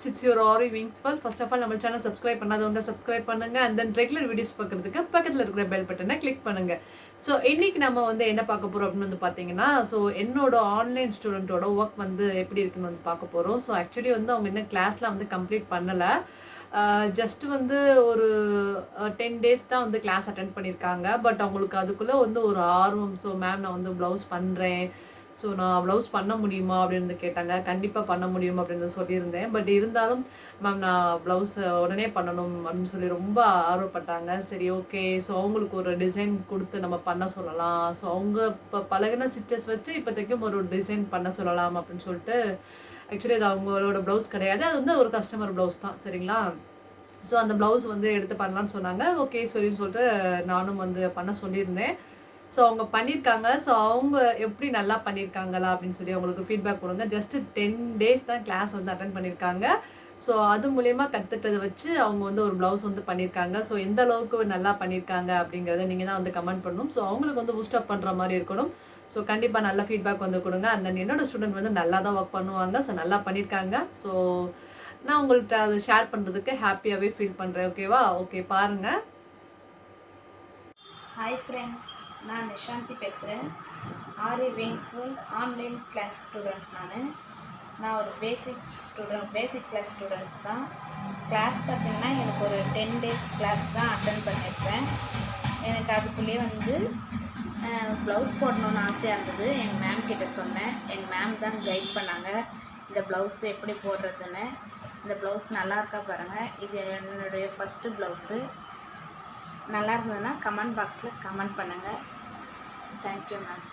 It's your Aariwingsworld. First of all, நம்ம channel subscribe பண்ணாதவங்க subscribe பண்ணுங்க and then ரெகுலர் வீடியோஸ் பார்க்கிறதுக்கு பக்கத்துல இருக்கிற பெல் பட்டனை கிளிக் பண்ணுங்க. ஸோ இன்னைக்கு நம்ம வந்து என்ன பார்க்க போறோம் அப்படின்னு வந்து பார்த்தீங்கன்னா, ஸோ என்னோட ஆன்லைன் ஸ்டூடெண்ட்டோட ஒர்க் வந்து எப்படி இருக்குன்னு வந்து பார்க்க போறோம். ஸோ ஆக்சுவலி வந்து அவங்க இன்னும் கிளாஸ்லாம் வந்து கம்ப்ளீட் பண்ணல. ஜஸ்ட் வந்து ஒரு 10 டேஸ் தான் வந்து கிளாஸ் அட்டென்ட் பண்ணியிருக்காங்க. பட் அவங்களுக்கு அதுக்குள்ளே வந்து ஒரு ஆர்வம். ஸோ மேம் நான் வந்து ப்ளவுஸ் பண்ணுறேன், ஸோ நான் ப்ளவுஸ் பண்ண முடியுமா அப்படின்னு கேட்டாங்க. கண்டிப்பாக பண்ண முடியும் அப்படின்னு சொல்லியிருந்தேன். பட் இருந்தாலும் மேம் நான் ப்ளவுஸ் உடனே பண்ணணும் அப்படின்னு சொல்லி ரொம்ப ஆர்வப்பட்டாங்க. சரி ஓகே, ஸோ அவங்களுக்கு ஒரு டிசைன் கொடுத்து நம்ம பண்ண சொல்லலாம். ஸோ அவங்க இப்போ பழகின ஸ்டிச்சஸ் வச்சு இப்போதைக்கும் ஒரு டிசைன் பண்ண சொல்லலாம் அப்படின்னு சொல்லிட்டு, ஆக்சுவலி அது அவங்களோட ப்ளவுஸ் கிடையாது, அது வந்து ஒரு கஸ்டமர் ப்ளவுஸ் தான். சரிங்களா? ஸோ அந்த ப்ளவுஸ் வந்து எடுத்து பண்ணலான்னு சொன்னாங்க. ஓகே சரின்னு சொல்லிட்டு நானும் வந்து பண்ண சொல்லியிருந்தேன். ஸோ அவங்க பண்ணியிருக்காங்க. ஸோ அவங்க எப்படி நல்லா பண்ணியிருக்காங்களா அப்படின்னு சொல்லி அவங்களுக்கு ஃபீட்பேக் கொடுங்க. ஜஸ்ட் 10 டேஸ் தான் கிளாஸ் வந்து அட்டென்ட் பண்ணியிருக்காங்க. ஸோ அது மூலயமா கற்றுக்கிட்டதை வச்சு அவங்க வந்து ஒரு ப்ளவுஸ் வந்து பண்ணியிருக்காங்க. ஸோ எந்த அளவுக்கு நல்லா பண்ணியிருக்காங்க அப்படிங்கிறத நீங்கள் தான் வந்து கமெண்ட் பண்ணணும். ஸோ அவங்களுக்கு வந்து பூஸ்ட் அப் பண்ணுற மாதிரி இருக்கணும். ஸோ கண்டிப்பாக நல்ல ஃபீட்பேக் வந்து கொடுங்க. அந்த என்னோட ஸ்டூடெண்ட் வந்து நல்லா தான் ஒர்க் பண்ணுவாங்க. ஸோ நல்லா பண்ணியிருக்காங்க. ஸோ நான் உங்கள்கிட்ட அதை ஷேர் பண்ணுறதுக்கு ஹாப்பியாகவே ஃபீல் பண்ணுறேன். ஓகேவா? ஓகே பாருங்கள். ஹாய் ஃப்ரெண்ட், நான் நிஷாந்தி பேசுகிறேன். ஆரிவிங்ஸ்வேர்ல்ட் ஆன்லைன் கிளாஸ் ஸ்டூடெண்ட். நான் ஒரு பேசிக் கிளாஸ் ஸ்டூடெண்ட் தான். கிளாஸ் பார்த்திங்கன்னா எனக்கு ஒரு 10 டேஸ் கிளாஸ் தான் அட்டன் பண்ணியிருப்பேன். எனக்கு அதுக்குள்ளேயே வந்து ப்ளவுஸ் போடணுன்னு ஆசையாக இருந்தது. எங்கள் மேம் கிட்ட சொன்னேன். எங்கள் மேம் தான் கைட் பண்ணாங்க இந்த ப்ளவுஸ் எப்படி போடுறதுன்னு. இந்த ப்ளவுஸ் நல்லா இருக்கா பாருங்கள். இது என்னுடைய ஃபஸ்ட்டு ப்ளவுஸு. நல்லா இருந்ததுன்னா கமெண்ட் பாக்ஸில் கமெண்ட் பண்ணுங்கள். Thank you ma'am.